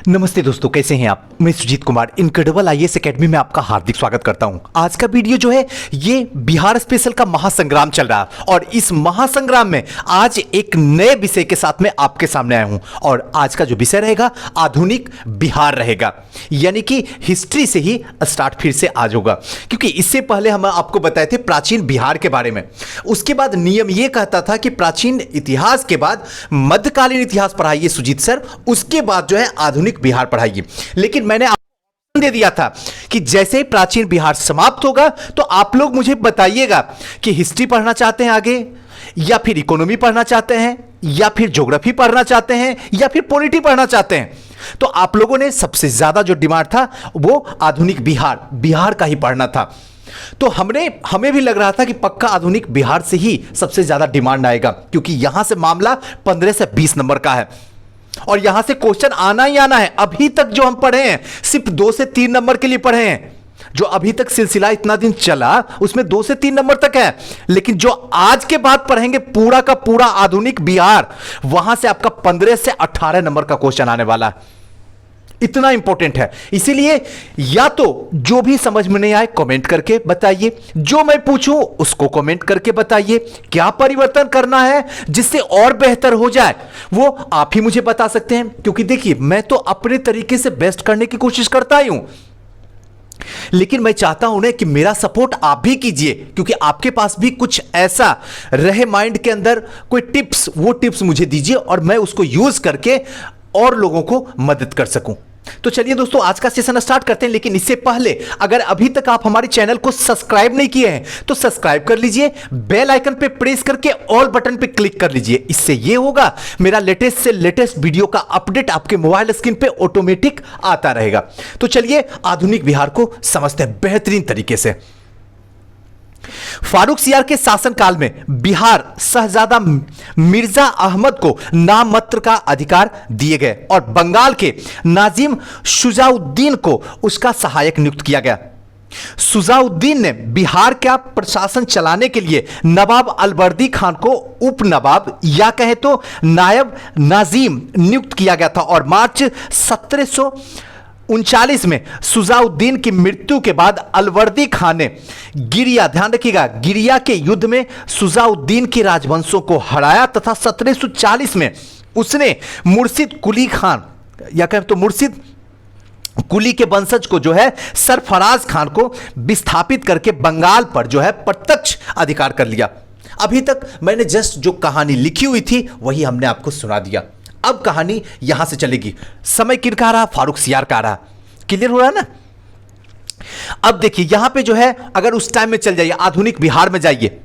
नमस्ते दोस्तों, कैसे हैं आप। मैं Sujit Kumar incredible IAS academy में आपका हार्दिक स्वागत करता हूं। आज का वीडियो जो है ये बिहार स्पेशल का महासंग्राम चल रहा है और इस महासंग्राम में आज एक नए विषय के साथ में आपके सामने आया हूं और आज का जो विषय रहेगा आधुनिक बिहार रहेगा, यानी कि हिस्ट्री से ही स्टार्ट फिर से आज होगा। क्योंकि इससे पहले हम आपको बताए थे प्राचीन बिहार के बारे में, उसके बाद नियम ये कहता था कि प्राचीन इतिहास के बाद मध्यकालीन इतिहास पढ़ाइए सुजीत सर, उसके बाद जो है आधुनिक बिहार पढ़ाइए। लेकिन मैंने आपको दे दिया था कि जैसे ही प्राचीन बिहार समाप्त होगा तो आप लोग मुझे बताइएगा कि हिस्ट्री पढ़ना चाहते हैं आगे, या फिर इकोनॉमी पढ़ना चाहते हैं, या फिर ज्योग्राफी पढ़ना चाहते हैं, या फिर पॉलिटी पढ़ना चाहते हैं। तो आप लोगों ने सबसे ज्यादा जो डिमांड था वो आधुनिक बिहार का ही पढ़ना था। तो हमें भी लग रहा था कि पक्का आधुनिक बिहार से ही सबसे ज्यादा डिमांड आएगा, क्योंकि यहां से मामला 15 से 20 नंबर का है और यहां से क्वेश्चन आना ही आना है। अभी तक जो हम पढ़े हैं सिर्फ 2 से 3 नंबर के लिए पढ़े हैं। जो अभी तक सिलसिला इतना दिन चला उसमें 2 से 3 नंबर तक है, लेकिन जो आज के बाद पढ़ेंगे पूरा का पूरा आधुनिक बिहार, वहां से आपका 15 से 18 नंबर का क्वेश्चन आने वाला है। इतना इंपॉर्टेंट है। इसीलिए या तो जो भी समझ में नहीं आए कमेंट करके बताइए, जो मैं पूछूं उसको कमेंट करके बताइए। क्या परिवर्तन करना है जिससे और बेहतर हो जाए वो आप ही मुझे बता सकते हैं, क्योंकि देखिए मैं तो अपने तरीके से बेस्ट करने की कोशिश करता ही हूं, लेकिन मैं चाहता हूं कि मेरा सपोर्ट आप भी कीजिए, क्योंकि आपके पास भी कुछ ऐसा रहे माइंड के अंदर कोई टिप्स, वो टिप्स मुझे दीजिए और मैं उसको यूज करके और लोगों को मदद कर सकूं। तो चलिए दोस्तों आज का सेशन स्टार्ट करते हैं। लेकिन इससे पहले अगर अभी तक आप हमारे चैनल को सब्सक्राइब नहीं किए हैं तो सब्सक्राइब कर लीजिए, बेल आइकन पे प्रेस करके ऑल बटन पे क्लिक कर लीजिए। इससे ये होगा मेरा लेटेस्ट से लेटेस्ट वीडियो का अपडेट आपके मोबाइल स्क्रीन पे ऑटोमेटिक आता रहेगा। तो चलिए आधुनिक बिहार को समझते हैं बेहतरीन तरीके से। फारूक सियार के शासनकाल में बिहार शहजादा मिर्जा अहमद को नाममात्र का अधिकार दिए गए और बंगाल के नाजिम शुजाउद्दीन को उसका सहायक नियुक्त किया गया। शुजाउद्दीन ने बिहार का प्रशासन चलाने के लिए नवाब अलवर्दी खान को उप नवाब या कहे तो नायब नाजिम नियुक्त किया गया था और मार्च 1739 में शुजाउद्दीन की मृत्यु के बाद अलवर्दी खान ने गिरिया, ध्यान रखिएगा, गिरिया के युद्ध में शुजाउद्दीन के राजवंशों को हराया तथा 1740 में उसने मुर्शिद कुली खान या कहें तो मुर्शिद कुली के वंशज को जो है सरफराज खान को विस्थापित करके बंगाल पर जो है प्रत्यक्ष अधिकार कर लिया। अभी तक मैंने जस्ट जो कहानी लिखी हुई थी वही हमने आपको सुना दिया। अब कहानी यहां से चलेगी। समय किनका रहा? फारूक सियार का रहा। क्लियर हो रहा है ना? अब देखिए यहां पे जो है अगर उस टाइम में चल जाइए, आधुनिक बिहार में जाइए,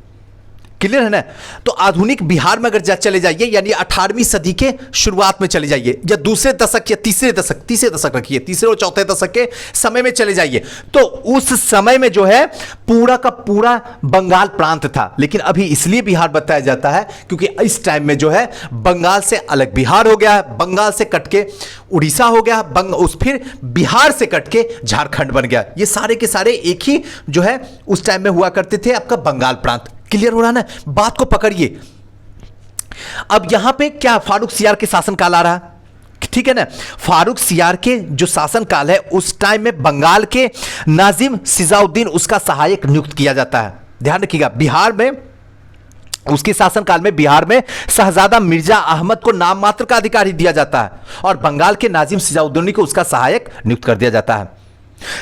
क्लियर है ना? तो आधुनिक बिहार में अगर चले जाइए यानी 18वीं सदी के शुरुआत में चले जाइए या दूसरे दशक या तीसरे दशक रखिए, तीसरे और चौथे दशक के समय में चले जाइए, तो उस समय में जो है पूरा का पूरा बंगाल प्रांत था। लेकिन अभी इसलिए बिहार बताया जाता है क्योंकि इस टाइम में जो है बंगाल से अलग बिहार हो गया, बंगाल से कट के उड़ीसा हो गया, फिर बिहार से कट के झारखंड बन गया। ये सारे के सारे एक ही जो है उस टाइम में हुआ करते थे आपका बंगाल प्रांत। क्लियर हो रहा ना? बात को पकड़िए। अब यहां पे क्या फारूक सियार के शासनकाल आ रहा, ठीक है ना? फारूक सियार के जो शासनकाल है उस टाइम में बंगाल के नाजिम सिजाउद्दीन उसका सहायक नियुक्त किया जाता है। ध्यान रखिएगा, बिहार में उसके शासनकाल में बिहार में शहजादा मिर्जा अहमद को नाम मात्र का अधिकार ही दिया जाता है और बंगाल के नाजिम सिजाउद्दीन को उसका सहायक नियुक्त कर दिया जाता है।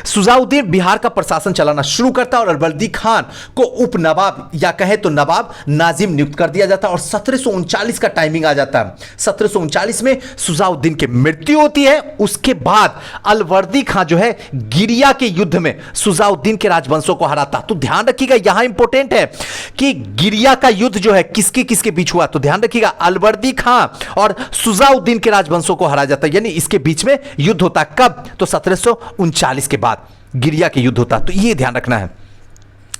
शुजाउद्दीन बिहार का प्रशासन चलाना शुरू करता है और अलवर्दी खान को उप नवाब या कहे तो नवाब नाजिम नियुक्त कर दिया जाता है और 1739 का टाइमिंग आ जाता है। 1739 में शुजाउद्दीन की मृत्यु होती है। उसके बाद अलवर्दी खान जो है गिरिया के युद्ध में शुजाउद्दीन के राजवंशों को हराता। तो ध्यान रखिएगा यहां इंपॉर्टेंट है कि गिरिया का युद्ध जो है किसके किसके बीच हुआ, तो ध्यान रखिएगा अलवर्दी खान और शुजाउद्दीन के राजवंशों को हराया जाता है, यानी इसके बीच में युद्ध होता। कब? तो 1739 के बाद गिरिया के युद्ध होता। तो ये ध्यान रखना है।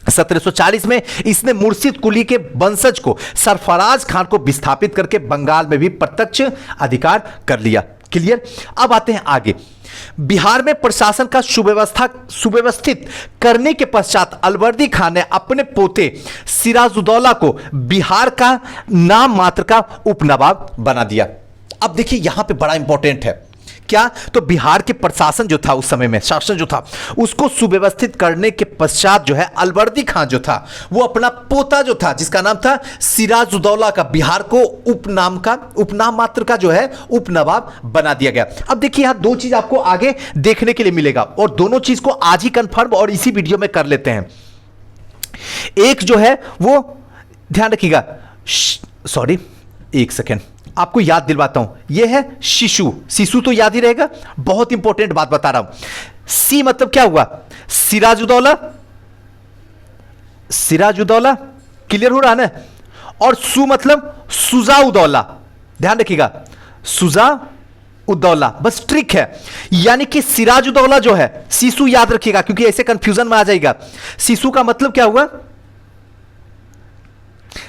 1740 में इसने मुर्शिद कुली के वंशज को सरफराज खान को विस्थापित करके बंगाल में भी प्रत्यक्ष अधिकार कर लिया। क्लियर? अब आते हैं आगे। बिहार में प्रशासन का सुव्यवस्थित करने के पश्चात अलवर्दी खान ने अपने पोते सिराजुद्दौला को बिहार का नाम मात्र का उपनवाब बना दिया। अब देखिए यहां पे बड़ा इंपॉर्टेंट है क्या, तो बिहार के प्रशासन जो था उस समय में, शासन जो था उसको सुव्यवस्थित करने के पश्चात जो है अलवर्दी खां जो था वो अपना पोता जो था जिसका नाम था सिराजुद्दौला का बिहार को उपनाम मात्र का जो है उपनवाब बना दिया गया। अब देखिए यहां दो चीज आपको आगे देखने के लिए मिलेगा और दोनों चीज को आज ही कंफर्म और इसी वीडियो में कर लेते हैं। एक जो है वो ध्यान रखिएगा, सॉरी एक सेकेंड आपको याद दिलवाता हूं, यह है शिशु, शिशु तो याद ही रहेगा, बहुत इंपॉर्टेंट बात बता रहा हूं। सी मतलब क्या हुआ, सिराजुद्दौला, सिराजुद्दौला क्लियर हो रहा है ना, और सु मतलब सुजाउद्दौला, ध्यान रखिएगा सुजाउद्दौला, बस ट्रिक है, यानी कि सिराजुद्दौला जो है, शिशु याद रखिएगा क्योंकि ऐसे कंफ्यूजन में आ जाएगा। शिशु का मतलब क्या हुआ,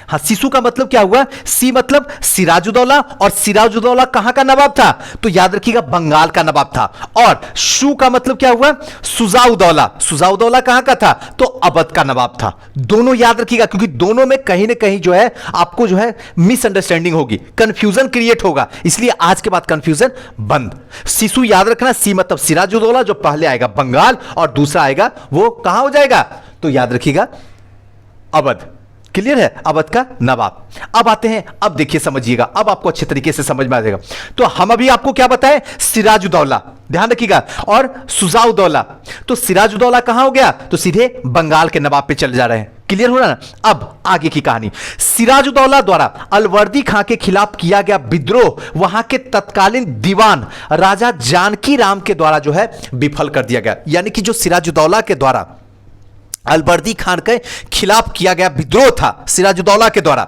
हाँ शिशु का मतलब क्या हुआ, सी मतलब सिराजुद्दौला, और सिराजुद्दौला कहां का नवाब था, तो याद रखिएगा बंगाल का नवाब था। और शू का मतलब क्या हुआ, सुजाउद्दौला, सुजाउद्दौला कहां का था, तो अवध का नवाब था। दोनों याद रखिएगा क्योंकि दोनों में कहीं ना कहीं जो है आपको जो है मिसअंडरस्टैंडिंग होगी, कंफ्यूजन क्रिएट होगा, इसलिए आज के बाद कंफ्यूजन बंद। शिशु याद रखना, सी मतलब सिराजुद्दौला जो पहले आएगा बंगाल और दूसरा आएगा वो कहां हो जाएगा, तो याद रखिएगा अवध, क्लियर है, अवध का नवाब। अब आते हैं, अब देखिए समझिएगा, अब आपको अच्छे तरीके से समझ में आ जाएगा। तो हम अभी आपको क्या बताएं, सिराजुद्दौला, ध्यान रखिएगा, और सुजाउद्दौला, तो सिराजुद्दौला कहां हो गया, तो सीधे बंगाल के नवाब पे चले जा रहे हैं, क्लियर हो रहा ना। अब आगे की कहानी, सिराजुद्दौला द्वारा अलवर्दी खां के खिलाफ किया गया विद्रोह वहां के तत्कालीन दीवान राजा जानकी राम के द्वारा जो है विफल कर दिया गया। यानी कि जो सिराजुद्दौला के द्वारा अलवर्दी खान के खिलाफ किया गया विद्रोह था सिराजुद्दौला के द्वारा,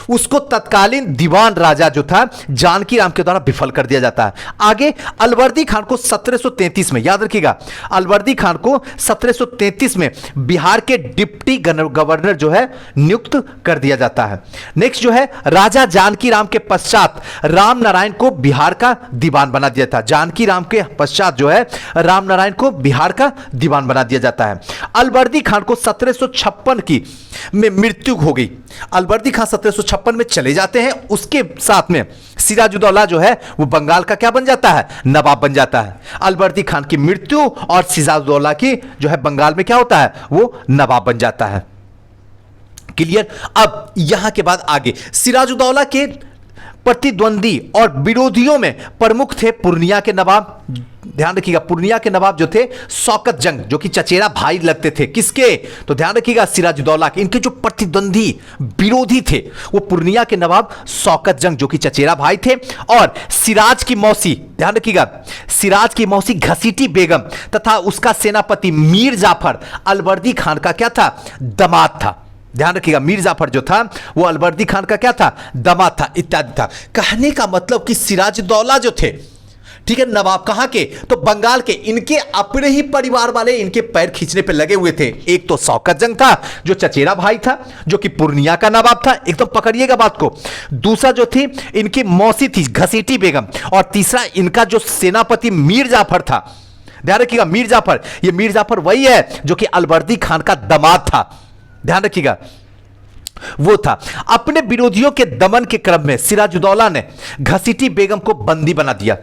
उसको तत्कालीन दीवान राजा जो था जानकी राम के द्वारा विफल कर दिया जाता है। आगे अलवर्दी खान को 1733 में, याद रखिएगा, अलवर्दी खान को 1733 में बिहार के डिप्टी गवर्नर जो है नियुक्त कर दिया जाता है। नेक्स्ट जो है, राजा जानकी राम के पश्चात राम नारायण को बिहार का दीवान बना दिया था। जानकी राम के पश्चात जो है राम नारायण को बिहार का दीवान बना दिया जाता है। अलवर्दी खान को 1756 की में मृत्यु हो गई। अलवर्दी खान 1756 में चले जाते हैं, उसके साथ में सिराजुद्दौला जो है वो बंगाल का क्या बन जाता है, नवाब बन जाता है। अलवर्दी खान की मृत्यु और सिराजुद्दौला की जो है बंगाल में क्या होता है, वो नवाब बन जाता है, क्लियर। अब यहां के बाद आगे सिराजुद्दौला के प्रतिद्वंदी और विरोधियों में प्रमुख थे पूर्णिया के नवाब, ध्यान रखिएगा, पूर्णिया के नवाब जो थे शौकत जंग, जो कि चचेरा भाई लगते थे किसके, तो ध्यान रखिएगा सिराजुद्दौला के। इनके जो प्रतिद्वंदी विरोधी थे वो पूर्णिया के नवाब शौकत जंग जो कि चचेरा भाई थे, और सिराज की मौसी, ध्यान रखिएगा, सिराज की मौसी घसीटी बेगम तथा उसका सेनापति मीर जाफर अलवर्दी खान का क्या था, दामाद था। ध्यान रखिएगा, मीर जाफर जो था वो अलवर्दी खान का क्या था, दामाद था, इत्यादि था। कहने का मतलब कि सिराजुद्दौला जो थे, ठीक है, नवाब कहां के, तो बंगाल के, इनके अपने ही परिवार वाले इनके पैर खींचने पे लगे हुए थे। एक तो शौकत जंग था जो चचेरा भाई था, जो कि पूर्णिया का नवाब था, एकदम पकड़िएगा बात को। दूसरा जो थी इनकी मौसी थी घसीटी बेगम, और तीसरा इनका जो सेनापति मीर जाफर था, ध्यान रखिएगा, मीर जाफर, ये मीर जाफर वही है जो कि अलवर्दी खान का दामाद था, ध्यान रखिएगा, वो था। अपने विरोधियों के दमन के क्रम में सिराजुद्दौला ने घसीटी बेगम को बंदी बना दिया।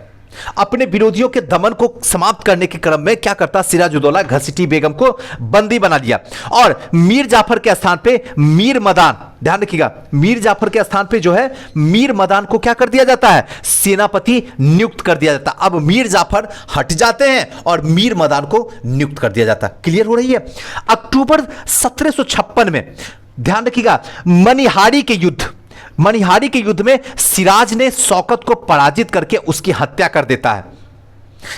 अपने विरोधियों के दमन को समाप्त करने के क्रम में क्या करता, सिराजुद्दौला घसीटी बेगम को बंदी बना दिया, और मीर जाफर के स्थान पे मीर मदान, ध्यान रखिएगा, मीर जाफर के स्थान पे जो है मीर मदान को क्या कर दिया जाता है, सेनापति नियुक्त कर दिया जाता। अब मीर जाफर हट जाते हैं और मीर मदान को नियुक्त कर दिया जाता। क्लियर हो रही है। अक्टूबर 1756 में, ध्यान रखिएगा, मनिहारी के युद्ध में सिराज ने शौकत को पराजित करके उसकी हत्या कर देता है।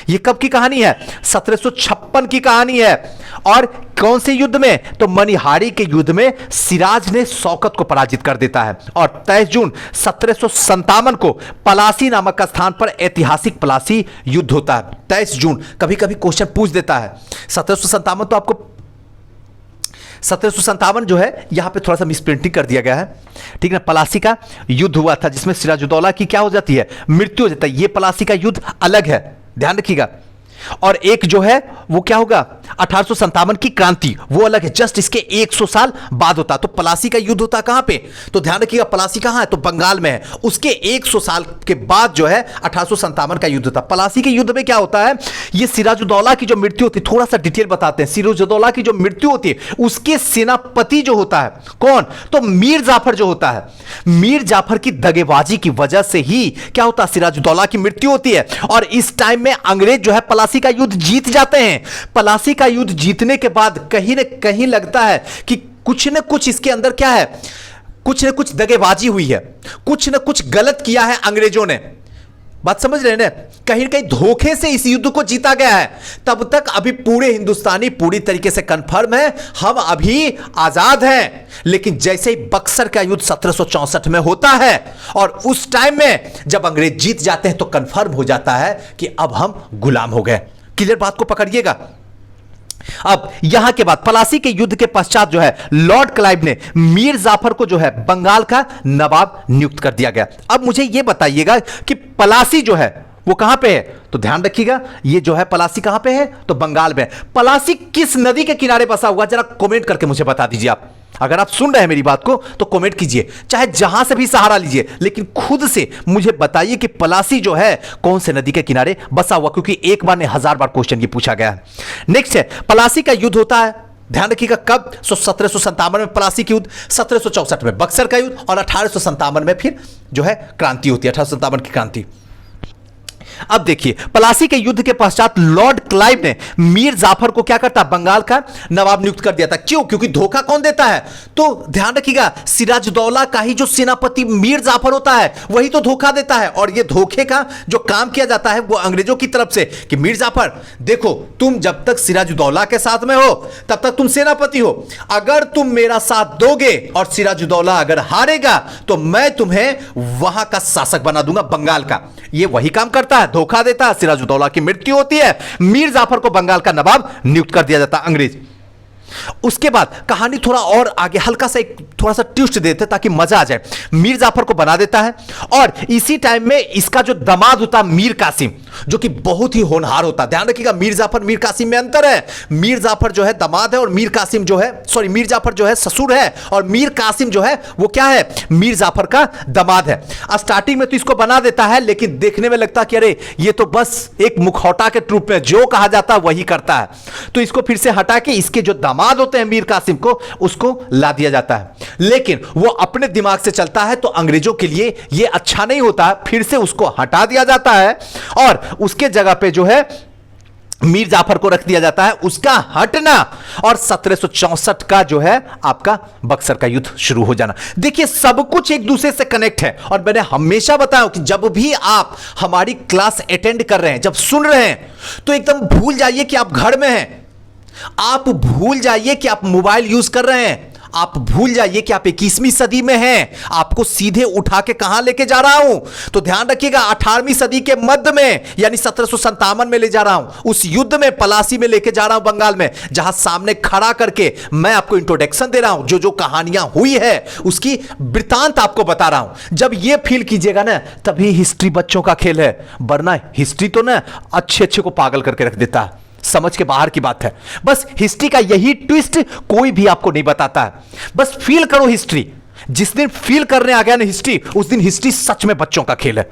यह कब की कहानी है, 1756 की कहानी है। और कौन से युद्ध में, तो मनिहारी के युद्ध में सिराज ने शौकत को पराजित कर देता है। और 23 जून 1757 को पलासी नामक स्थान पर ऐतिहासिक पलासी युद्ध होता है। 23 जून, कभी कभी क्वेश्चन पूछ देता है, 1757 तो आपको 1757 जो है यहां पे थोड़ा सा मिसप्रिंटिंग कर दिया गया है, ठीक है। पलासी का युद्ध हुआ था जिसमें सिराजुद्दौला की क्या हो जाती है, मृत्यु हो जाता है। ये पलासी का युद्ध अलग है, ध्यान रखिएगा। और एक जो है वो क्या होगा, 1857 की क्रांति वो अलग है, जस्ट इसके 100 साल बाद होता। तो प्लासी का युद्ध होता कहां पे, तो ध्यान रखिएगा प्लासी कहां है, तो बंगाल में है। उसके 100 साल के बाद जो है 1857 का युद्ध था। प्लासी के युद्ध में क्या होता है, ये सिराजुद्दौला की जो मृत्यु होती है, थोड़ा सा डिटेल बताते हैं। सिराजुद्दौला की जो मृत्यु होती है उसके सेनापति जो होता है कौन, तो मीर जाफर जो होता है, मीर जाफर की दगेबाजी की वजह से ही क्या होता है, सिराजुद्दौला की मृत्यु होती है। और इस टाइम में अंग्रेज जो है प्लासी का युद्ध जीत जाते हैं। प्लासी का युद्ध जीतने के बाद कहीं ना कहीं लगता है कि कुछ न कुछ इसके अंदर क्या है, कुछ न कुछ दगेबाजी हुई है, कुछ न कुछ गलत किया है अंग्रेजों ने। बात समझ रहे हैं ना, कहीं कहीं धोखे से इस युद्ध को जीता गया है। तब तक अभी पूरे हिंदुस्तानी पूरी तरीके से कंफर्म है, हम अभी आजाद हैं। लेकिन जैसे ही बक्सर का युद्ध 1764 में होता है और उस टाइम में जब अंग्रेज जीत जाते हैं तो कंफर्म हो जाता है कि अब हम गुलाम हो गए। क्लियर बात को पकड़िएगा। अब यहां के बाद प्लासी के युद्ध के पश्चात जो है लॉर्ड क्लाइव ने मीर जाफर को जो है बंगाल का नवाब नियुक्त कर दिया गया। अब मुझे यह बताइएगा कि प्लासी जो है वो कहां पे है, तो ध्यान रखिएगा ये जो है प्लासी कहां पे है, तो बंगाल में। प्लासी किस नदी के किनारे बसा हुआ, जरा कमेंट करके मुझे बता दीजिए। आप अगर आप सुन रहे हैं मेरी बात को तो कमेंट कीजिए, चाहे जहां से भी सहारा लीजिए, लेकिन खुद से मुझे बताइए कि प्लासी जो है कौन से नदी के किनारे बसा हुआ, क्योंकि एक बार ने 1000 बार क्वेश्चन ये पूछा गया है। नेक्स्ट है प्लासी का युद्ध होता है, ध्यान रखिएगा कब, 1757 में प्लासी की युद्ध, 1764 में बक्सर का युद्ध और 1857 में फिर जो है क्रांति होती है, 1857 की क्रांति। अब देखिए प्लासी के युद्ध के पश्चात लॉर्ड क्लाइव ने मीर जाफर को क्या करता, बंगाल का नवाब नियुक्त कर दिया था। क्यों, क्योंकि धोखा कौन देता है, तो ध्यान रखिएगा सिराजुद्दौला का ही जो सेनापति मीर जाफर होता है वही तो धोखा देता है। और ये धोखे का जो काम किया जाता है वो अंग्रेजों की तरफ से कि मीर जाफर देखो, तुम जब तक सिराजुद्दौला के साथ में हो तब तक तुम सेनापति हो, अगर तुम मेरा साथ दोगे और सिराजुद्दौला अगर हारेगा तो मैं तुम्हें वहां का शासक बना दूंगा बंगाल का। ये वही काम करता है, धोखा देता है। सिराजुद्दौला की मृत्यु होती है, मीर जाफर को बंगाल का नवाब नियुक्त कर दिया जाता है अंग्रेज। उसके बाद कहानी थोड़ा और आगे हल्का सा एक थोड़ा सा ट्विस्ट देते ताकि मजा आ जाए। मीर जाफर को बना देता है और इसी टाइम में इसका जो दामाद होता है मीर कासिम, जो कि बहुत ही होनहार होता है। ध्यान रखिएगा मीर जाफर मीर कासिम में अंतर है। मीर जाफर जो है दामाद है और मीर कासिम जो है, सॉरी मीर जाफर जो है ससुर है और मीर कासिम जो है वो क्या है, मीर जाफर का दामाद है। स्टार्टिंग में तो इसको बना देता है लेकिन देखने में लगता है कि अरे ये तो बस एक मुखौटा के रूप में जो कहा जाता है वही करता है, तो इसको फिर से हटा के इसके जो दामाद होते हैं मीर कासिम को उसको ला दिया जाता है। लेकिन वो अपने दिमाग से चलता है तो अंग्रेजों के लिए ये अच्छा नहीं होता, फिर से उसको हटा दिया जाता है और उसके जगह पे जो है मीर जाफर को रख दिया जाता है। उसका हटना और 1764 का जो है आपका बक्सर का युद्ध शुरू हो जाना। देखिए सब कुछ एक दूसरे से कनेक्ट है और मैंने हमेशा बताया कि जब भी आप हमारी क्लास अटेंड कर रहे हैं, जब सुन रहे हैं, तो एकदम भूल जाइए कि आप घर में हैं, आप भूल जाइए कि आप मोबाइल यूज कर रहे हैं, आप भूल जाइए कि आप 21वीं सदी में हैं। आपको सीधे उठा के कहां लेके जा रहा हूं, तो ध्यान रखिएगा 18वीं सदी के मध्य में यानी 1757 में ले जा रहा हूं, उस युद्ध में प्लासी में लेके जा रहा हूं बंगाल में, जहां सामने खड़ा करके मैं आपको इंट्रोडक्शन दे रहा हूं, जो जो कहानियां हुई है उसकी वृतांत आपको बता रहा हूं। जब ये फील कीजिएगा ना तभी हिस्ट्री बच्चों का खेल है, वरना हिस्ट्री तो ना अच्छे अच्छे को पागल करके रख देता है, समझ के बाहर की बात है। बस हिस्ट्री का यही ट्विस्ट कोई भी आपको नहीं बताता है, बस फील करो हिस्ट्री। जिस दिन फील करने आ गया ना हिस्ट्री, उस दिन हिस्ट्री सच में बच्चों का खेल है।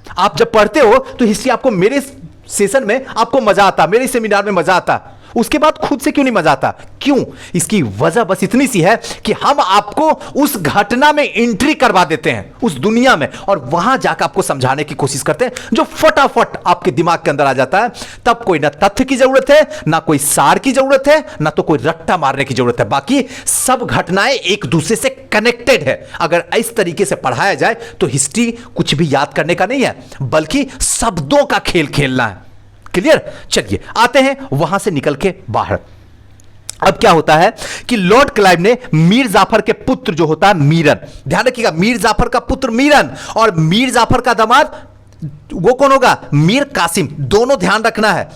आप जब पढ़ते हो तो हिस्ट्री आपको, मेरे सेशन में आपको मजा आता, मेरे सेमिनार में मजा आता, उसके बाद खुद से क्यों नहीं मजा आता? क्यों? इसकी वजह बस इतनी सी है कि हम आपको उस घटना में एंट्री करवा देते हैं, उस दुनिया में, और वहां जाकर आपको समझाने की कोशिश करते हैं जो फटाफट आपके दिमाग के अंदर आ जाता है। तब कोई ना तथ्य की जरूरत है, ना कोई सार की जरूरत है, ना तो कोई रट्टा मारने की जरूरत है। बाकी सब घटनाएं एक दूसरे से कनेक्टेड है। अगर इस तरीके से पढ़ाया जाए तो हिस्ट्री कुछ भी याद करने का नहीं है, बल्कि शब्दों का खेल खेलना है। क्लियर? चलिए आते हैं वहां से निकल के बाहर। अब क्या होता है कि लॉर्ड क्लाइव ने मीर जाफर के पुत्र जो होता है मीरन, ध्यान रखिएगा मीर जाफर का पुत्र मीरन और मीर जाफर का दामाद वो कौन होगा? मीर कासिम। दोनों ध्यान रखना है।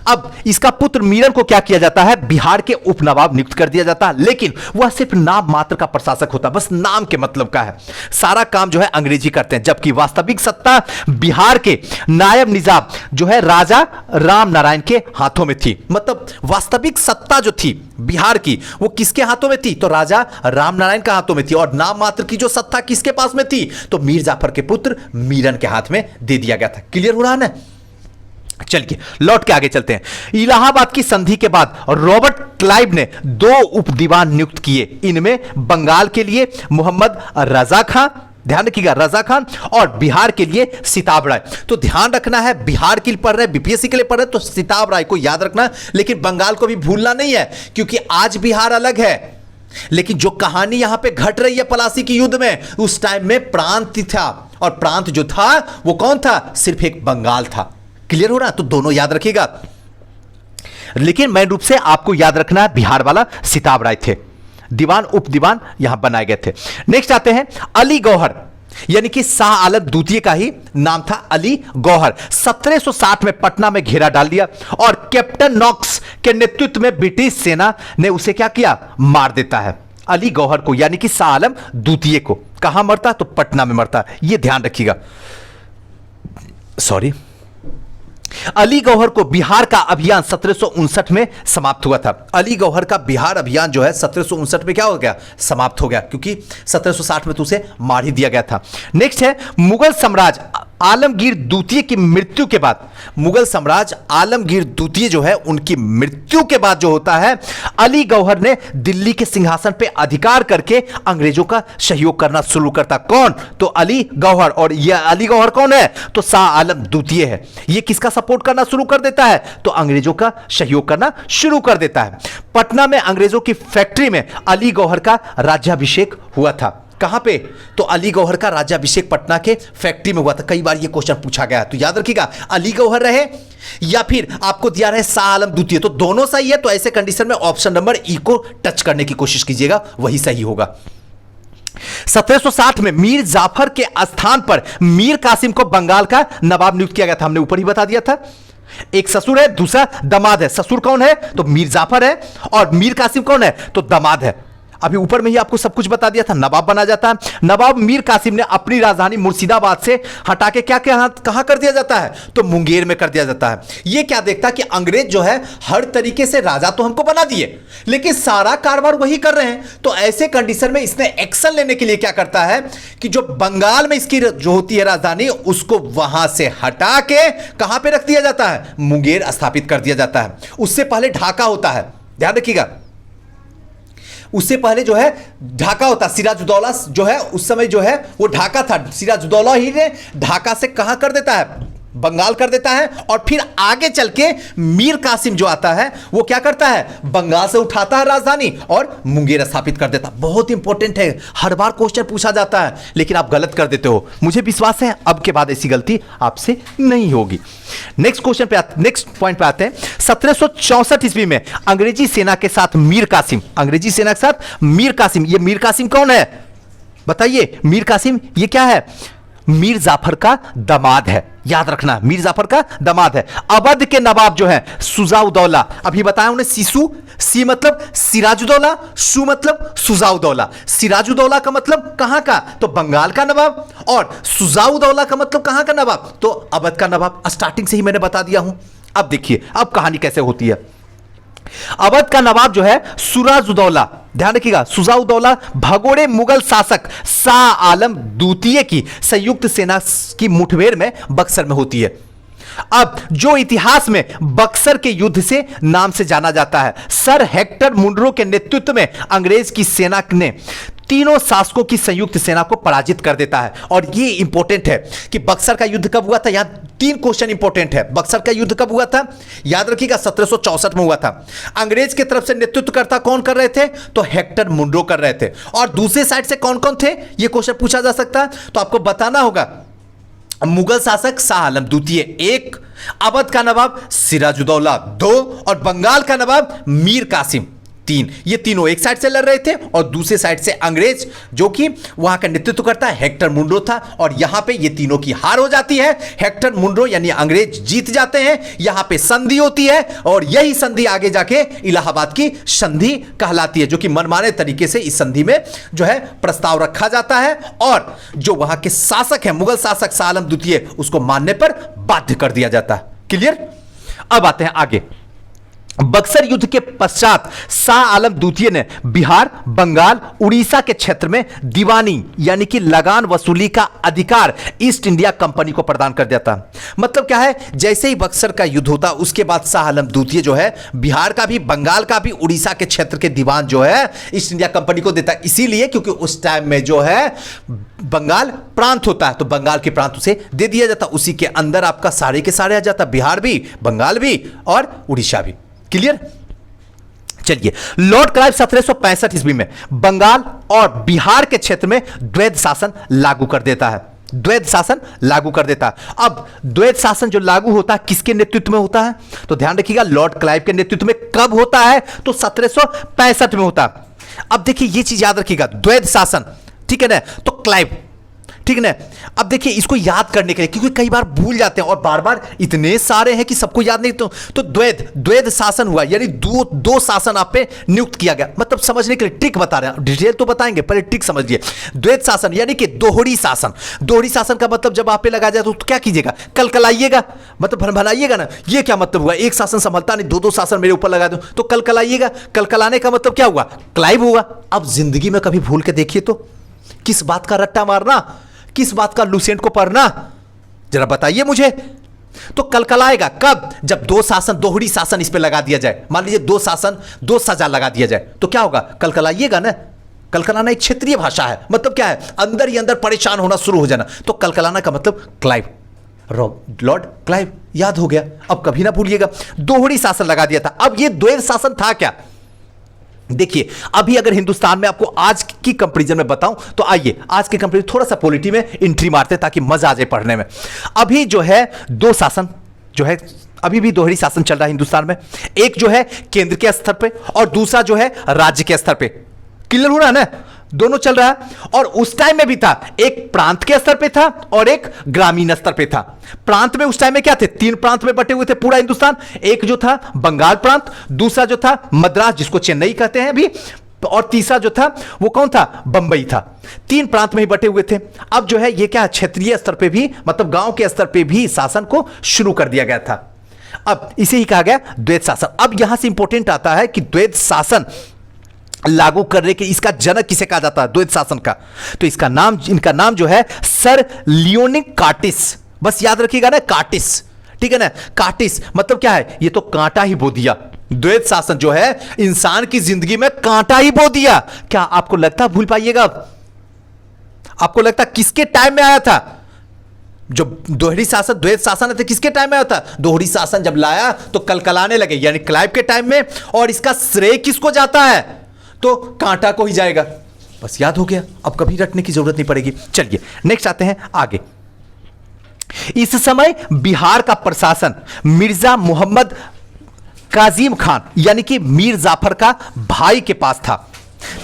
अब इसका पुत्र मीरन को क्या किया जाता है? बिहार के उपनवाब नियुक्त कर दिया जाता है, लेकिन वह सिर्फ नाम मात्र का प्रशासक होता है, बस नाम के मतलब का है। सारा काम जो है अंग्रेजी करते हैं, जबकि वास्तविक सत्ता बिहार के नायब निजाम जो है राजा राम नारायण के हाथों में थी। मतलब वास्तविक सत्ता जो थी बिहार की, वो किसके हाथों में थी? तो राजा राम नारायण के हाथों में थी। और नाम मात्र की जो सत्ता किसके पास में थी? तो मीर जाफर के पुत्र मीरन के हाथ में दे दिया गया था। क्लियर हो रहा है ना? चलिए लौट के आगे चलते हैं। इलाहाबाद की संधि के बाद रॉबर्ट क्लाइव ने 2 उप दीवान नियुक्त किए। इनमें बंगाल के लिए मोहम्मद रजा खां, ध्यान रखिएगा, रजा खान, और बिहार के लिए सिताब राय। तो ध्यान रखना है, बिहार के लिए पढ़ रहे, बीपीएससी के लिए पढ़ रहे तो सिताब राय को याद रखना, लेकिन बंगाल को भी भूलना नहीं है, क्योंकि आज बिहार अलग है, लेकिन जो कहानी यहां पे घट रही है पलासी के युद्ध में, उस टाइम में प्रांत था, और प्रांत जो था वो कौन था? सिर्फ एक बंगाल था। क्लियर हो रहा है? तो दोनों याद रखिएगा, लेकिन मेन रूप से आपको याद रखना है बिहार वाला सिताब राय थे। दीवान उप दीवान यहां बनाए गए थे। नेक्स्ट आते हैं अली गौहर, यानी कि शाह आलम द्वितीय का ही नाम था अली गौहर। 1760 में पटना में घेरा डाल दिया और कैप्टन नॉक्स के नेतृत्व में ब्रिटिश सेना ने उसे क्या किया? मार देता है। अली गौहर को, यानी कि शाह आलम द्वितीय को। कहां मरता? तो पटना में मरता। यह ध्यान रखिएगा। सॉरी, अली गौहर को बिहार का अभियान 1759 में समाप्त हुआ था। अली गौहर का बिहार अभियान जो है 1759 में क्या हो गया? समाप्त हो गया, क्योंकि 1760 में तो उसे मार ही दिया गया था। नेक्स्ट है मुगल साम्राज्य आलमगीर द्वितीय की मृत्यु के बाद, मुगल साम्राज्य आलमगीर द्वितीय जो है उनकी मृत्यु के बाद जो होता है, अली गौहर ने दिल्ली के सिंहासन पे अधिकार करके अंग्रेजों का सहयोग करना शुरू करता। कौन? तो अली गौहर। और यह अली गौहर कौन है? तो शाह आलम द्वितीय है। यह किसका सपोर्ट करना शुरू कर देता है? तो अंग्रेजों का सहयोग करना शुरू कर देता है। पटना में अंग्रेजों की फैक्ट्री में अली गौहर का राज्याभिषेक हुआ था। कहां पे? तो अली गौहर का राज्याभिषेक पटना के फैक्ट्री में हुआ था। कई बार ये क्वेश्चन पूछा गया, तो याद रखिएगा, अली गौहर रहे या फिर आपको दिया रहे शाह आलम द्वितीय, तो दोनों सही है। तो ऐसे कंडीशन में ऑप्शन नंबर ई को टच करने की कोशिश कीजिएगा, वही सही होगा। 1760 में मीर जाफर के स्थान पर मीर कासिम को बंगाल का नवाब नियुक्त किया गया था। हमने ऊपर ही बता दिया था। एक ससुर है, दूसरा दामाद है। ससुर कौन है? तो मीर जाफर है, और मीर कासिम कौन है? तो दामाद है। अभी ऊपर में ही आपको सब कुछ बता दिया था। नवाब बना जाता है। नवाब मीर कासिम ने अपनी राजधानी मुर्शिदाबाद से हटा के क्या कहां कर दिया जाता है? तो मुंगेर में कर दिया जाता है। यह क्या देखता कि अंग्रेज जो है हर तरीके से राजा तो हमको बना दिए, लेकिन सारा कारोबार वही कर रहे हैं। तो ऐसे कंडीशन में इसने एक्शन लेने के लिए क्या करता है कि जो बंगाल में इसकी जो होती है राजधानी, उसको वहां से हटा के कहां पर रख दिया जाता है? मुंगेर स्थापित कर दिया जाता है। उससे पहले ढाका होता है, ध्यान रखिएगा, उससे पहले जो है ढाका होता। सिराजुद्दौला जो है उस समय जो है वो ढाका था। सिराजुद्दौला ही ने ढाका से कहां कर देता है? बंगाल कर देता है। और फिर आगे चल के मीर कासिम जो आता है वो क्या करता है? बंगाल से उठाता है राजधानी और मुंगेर स्थापित कर देता। बहुत इंपॉर्टेंट है, हर बार क्वेश्चन पूछा जाता है, लेकिन आप गलत कर देते हो। मुझे विश्वास है अब के बाद ऐसी गलती आपसे नहीं होगी। नेक्स्ट क्वेश्चन पे नेक्स्ट पॉइंट पे आते हैं। 1764 ईस्वी में अंग्रेजी सेना के साथ मीर कासिम, अंग्रेजी सेना के साथ मीर कासिम, ये मीर कासिम कौन है? बताइए। मीर कासिम ये क्या है? मीर जाफर का दामाद है। याद रखना, मीर जाफर का दामाद है। अवध के नवाब जो है सुजाउद्दौला, अभी बताया उन्हें, सीसू, सी मतलब सिराजुद्दौला, सु मतलब सुजाउद्दौला। सिराजुद्दौला का मतलब कहां का? तो बंगाल का नवाब, और सुजाउद्दौला का मतलब कहां का नवाब? तो अवध का नवाब। स्टार्टिंग से ही मैंने बता दिया हूं। अब देखिए अब कहानी कैसे होती है। अवध का नवाब जो है सुराजुद्दौला, ध्यान रखिएगा, सुजाउद्दौला भगोड़े मुगल शासक शाह आलम द्वितीय की संयुक्त सेना की मुठभेड़ में बक्सर में होती है। अब जो इतिहास में बक्सर के युद्ध से नाम से जाना जाता है, सर हेक्टर मुनरो के नेतृत्व में अंग्रेज की सेना ने तीनों शासकों की संयुक्त सेना को पराजित कर देता है। और ये इंपॉर्टेंट है कि बक्सर का युद्ध कब हुआ था। यहां 3 क्वेश्चन इंपॉर्टेंट है। बक्सर का युद्ध कब हुआ था? याद रखिएगा 1764 में हुआ था। अंग्रेज की तरफ से नेतृत्वकर्ता कौन कर रहे थे? तो हेक्टर मुनरो कर रहे थे। और दूसरे साइड से कौन कौन थे, यह क्वेश्चन पूछा जा सकता है। तो आपको बताना होगा, मुगल शासक शाह आलम द्वितीय 1, अवध का नवाब सिराजुद्दौला 2, और बंगाल का नवाब मीर कासिम तीन, ये तीनों एक साइड से लड़ रहे थे और दूसरे साइड से अंग्रेज जो कि वहां का नेतृत्व करता है हेक्टर मुनरो था, और यहां पे ये तीनों की हार हो जाती है। हेक्टर मुनरो यानी अंग्रेज जीत जाते हैं, यहां पे संधि होती है और यही संधि आगे जाके इलाहाबाद की संधि कहलाती है, जो कि मनमाने तरीके से इस संधि में जो है प्रस्ताव रखा जाता है और जो वहां के शासक है मुगल शासक शाह आलम द्वितीय उसको मानने पर बाध्य कर दिया जाता है। क्लियर। अब आते हैं आगे। बक्सर युद्ध के पश्चात शाह आलम द्वितीय ने बिहार, बंगाल, उड़ीसा के क्षेत्र में दीवानी यानी कि लगान वसूली का अधिकार ईस्ट इंडिया कंपनी को प्रदान कर दिया था। मतलब क्या है, जैसे ही बक्सर का युद्ध होता उसके बाद शाह आलम द्वितीय जो है बिहार का भी, बंगाल का भी, उड़ीसा के क्षेत्र के दीवान जो है ईस्ट इंडिया कंपनी को देता है। इसीलिए क्योंकि उस टाइम में जो है बंगाल प्रांत होता है तो बंगाल के प्रांत उसे दे दिया जाता, उसी के अंदर आपका सारे के सारे आ जाता, बिहार भी, बंगाल भी और उड़ीसा भी। क्लियर। चलिए, लॉर्ड क्लाइव 1765 ईस्वी में बंगाल और बिहार के क्षेत्र में द्वैध शासन लागू कर देता है। द्वैध शासन लागू कर देता है। अब द्वैध शासन जो लागू होता है किसके नेतृत्व में होता है, तो ध्यान रखिएगा लॉर्ड क्लाइव के नेतृत्व में। कब होता है, तो 1765 में होता है। अब देखिए ये चीज याद रखिएगा, द्वैध शासन, ठीक है ना, तो क्लाइव, ठीक है ना। अब देखिए इसको याद करने के लिए, क्योंकि कई बार भूल जाते हैं और बार बार इतने सारे हैं कि सबको याद नहीं, तो द्वैध शासन हुआ यानी दो शासन आप पे नियुक्त किया गया। मतलब समझने के लिए ट्रिक बता रहे हैं, डिटेल तो बताएंगे, पहले ट्रिक समझिए। द्वैध शासन यानी कि दोहरी शासन। दोहरी शासन का मतलब जब आप पे लगा जाए तो क्या कीजिएगा, कलकलाइएगा, मतलब भनभनाइएगा ना। ये क्या मतलब हुआ, एक शासन संभलता नहीं, दो शासन मेरे ऊपर लगा दूं तो कलकलाइएगा। कलकलाने का मतलब क्या हुआ, क्लाइव हुआ। अब जिंदगी में कभी भूल के देखिए तो किस बात का रट्टा मारना, किस बात का लुसेंट को पढ़ना, जरा बताइए मुझे। तो कलकलाएगा कब, जब दो शासन, दोहरी शासन इस पे लगा दिया जाए। मान लीजिए दो शासन, दो सजा लगा दिया जाए तो क्या होगा, कलकलाइएगा ना। कलकलाना एक क्षेत्रीय भाषा है, मतलब क्या है, अंदर ही अंदर परेशान होना शुरू हो जाना। तो कलकलाना का मतलब क्लाइव, लॉर्ड क्लाइव, याद हो गया। अब कभी ना भूलिएगा, दोहरी शासन लगा दिया था। अब ये द्वैध शासन था क्या, देखिए अभी अगर हिंदुस्तान में आपको आज की कंपैरिजन में बताऊं तो आइए आज के कंपैरिजन थोड़ा सा पॉलिटी में एंट्री मारते ताकि मजा आ जाए पढ़ने में। अभी जो है दो शासन जो है, अभी भी दोहरी शासन चल रहा है हिंदुस्तान में। एक जो है केंद्र के स्तर पे और दूसरा जो है राज्य के स्तर पे। क्लियर हो रहा है ना, दोनों चल रहा है। और उस टाइम में भी था, एक प्रांत के स्तर पे था और एक ग्रामीण स्तर पे था। प्रांत में उस टाइम में क्या थे, तीन प्रांत में बटे हुए थे पूरा हिंदुस्तान। एक जो था बंगाल प्रांत, दूसरा जो था मद्रास जिसको चेन्नई कहते हैं अभी, और तीसरा जो था वो कौन था, बंबई था। तीन प्रांत में ही बटे हुए थे। अब जो है ये क्या, क्षेत्रीय स्तर पे भी, मतलब गांव के स्तर पे भी शासन को शुरू कर दिया गया था। अब इसे ही कहा गया द्वैध शासन। अब यहां से इंपॉर्टेंट आता है कि द्वैध शासन लागू करने के, इसका जनक किसे कहा जाता है द्वैध शासन का, तो इसका नाम, इनका नाम जो है सर लियोनिक कार्टिस। बस याद रखिएगा ना, कार्टिस, ठीक है ना। कार्टिस मतलब क्या है, ये तो कांटा ही बो दिया। द्वैध शासन जो है इंसान की जिंदगी में कांटा ही बो दिया। क्या आपको लगता भूल पाइएगा, आपको लगता किसके टाइम में आया था, जो दोहरी शासन, द्वैध शासन थे किसके टाइम में आया था, दोहरी शासन जब लाया तो कलकलाने लगे, यानी क्लाइव के टाइम में। और इसका श्रेय किसको जाता है, तो कांटा को ही जाएगा। बस याद हो गया, अब कभी रटने की जरूरत नहीं पड़ेगी। चलिए नेक्स्ट आते हैं आगे। इस समय बिहार का प्रशासन मिर्जा मोहम्मद काजिम खान यानी कि मीर जाफर का भाई के पास था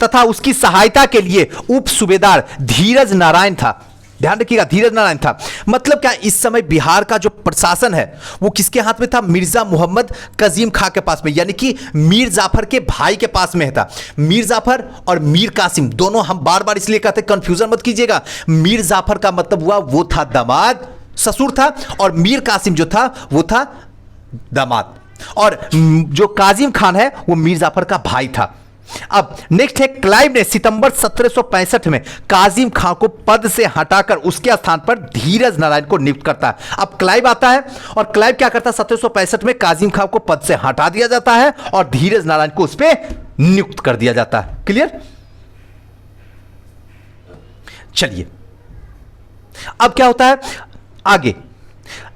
तथा उसकी सहायता के लिए उप सूबेदार धीरज नारायण था। ध्यान रखिएगा, धीरज नारायण था। मतलब क्या, इस समय बिहार का जो प्रशासन है वो किसके हाथ में था, मिर्जा मोहम्मद काजिम खां के पास में, यानी कि मीर जाफर के भाई के पास में था। मीर जाफर और मीर कासिम दोनों, हम बार बार इसलिए कहते हैं कंफ्यूजन मत कीजिएगा। मीर जाफर का मतलब हुआ वो था दामाद, ससुर था, और मीर कासिम जो था वो था दामाद, और जो काजिम खान है वो मीर जाफर का भाई था। अब नेक्स्ट है, क्लाइव ने सितंबर 1765 में काजिम खां को पद से हटाकर उसके स्थान पर धीरज नारायण को नियुक्त करता है। अब क्लाइव आता है और क्लाइव क्या करता है, 1765 में काजिम खां को पद से हटा दिया जाता है और धीरज नारायण को उस पर नियुक्त कर दिया जाता है। क्लियर। चलिए अब क्या होता है आगे,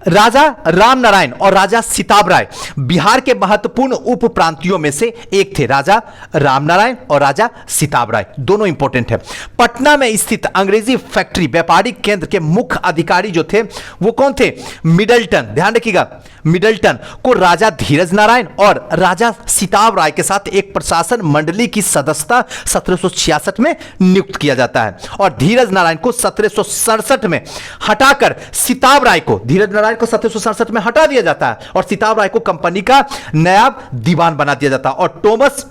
राजा राम नारायण और राजा सिताब राय बिहार के महत्वपूर्ण उप प्रांतियों में से एक थे। राजा राम नारायण और राजा सिताब राय दोनों इंपॉर्टेंट है। पटना में स्थित अंग्रेजी फैक्ट्री व्यापारिक केंद्र के मुख्य अधिकारी जो थे वो कौन थे? मिडलटन। ध्यान रखिएगा, मिडलटन को राजा धीरज नारायण और राजा सिताब राय के साथ एक प्रशासन मंडली की सदस्यता 1766 में नियुक्त किया जाता है और धीरज नारायण को 1767 में हटाकर सिताब राय को, धीरज नारायण को 1767 में हटा दिया जाता है और सिताब राय को कंपनी का नायब दीवान बना दिया जाता है और टॉमस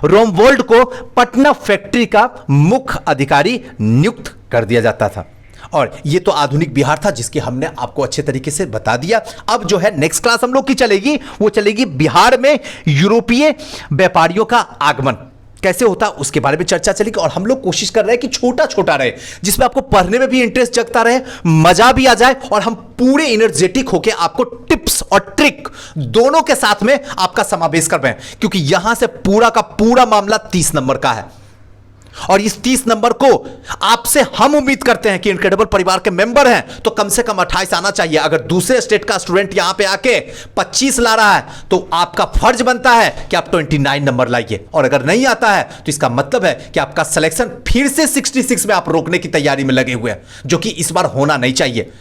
रोमवोल्ड को पटना फैक्ट्री का मुख्य अधिकारी नियुक्त कर दिया जाता था। और ये तो आधुनिक बिहार था जिसकी हमने आपको अच्छे तरीके से बता दिया। अब जो है नेक्स्ट क्लास हम लोग की चलेगी, वो चलेगी बिहार में यूरोपीय व्यापारियों का आगमन कैसे होता उसके बारे में चर्चा चलेगी। और हम लोग कोशिश कर रहे हैं कि छोटा छोटा रहे, जिसमें आपको पढ़ने में भी इंटरेस्ट जगता रहे, मजा भी आ जाए और हम पूरे एनर्जेटिक होके आपको टिप्स और ट्रिक दोनों के साथ में आपका समावेश कर रहे हैं, क्योंकि यहां से पूरा का पूरा मामला 30 नंबर का है। और इस 30 नंबर को आपसे हम उम्मीद करते हैं कि इनक्रेडिबल परिवार के मेंबर हैं तो कम से कम 28 आना चाहिए। अगर दूसरे स्टेट का स्टूडेंट यहां पे आके 25 ला रहा है तो आपका फर्ज बनता है कि आप 29 नंबर लाइए, और अगर नहीं आता है तो इसका मतलब है कि आपका सिलेक्शन फिर से 66 में आप रोकने की तैयारी में लगे हुए हैं, जो कि इस बार होना नहीं चाहिए।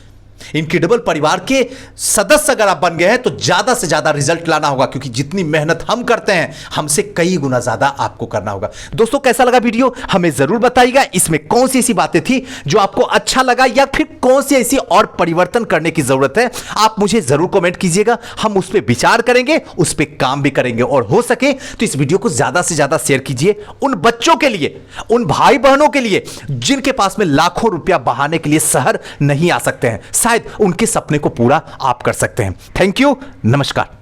इनक्रेडिबल परिवार के सदस्य अगर आप बन गए हैं तो ज्यादा से ज्यादा रिजल्ट लाना होगा, क्योंकि जितनी मेहनत हम करते हैं हमसे कई गुना ज्यादा आपको करना होगा। दोस्तों कैसा लगा वीडियो हमें जरूर बताइएगा। इसमें कौन सी ऐसी बातें थी जो आपको अच्छा लगा या फिर कौन सी ऐसी और परिवर्तन करने की जरूरत है, आप मुझे जरूर कमेंट कीजिएगा। हम उस पर विचार करेंगे, उस पर काम भी करेंगे, और हो सके तो इस वीडियो को ज्यादा से ज्यादा शेयर कीजिए उन बच्चों के लिए, उन भाई बहनों के लिए जिनके पास में लाखों रुपया बहाने के लिए शहर नहीं आ सकते हैं। शायद उनके सपने को पूरा आप कर सकते हैं। थैंक यू, नमस्कार।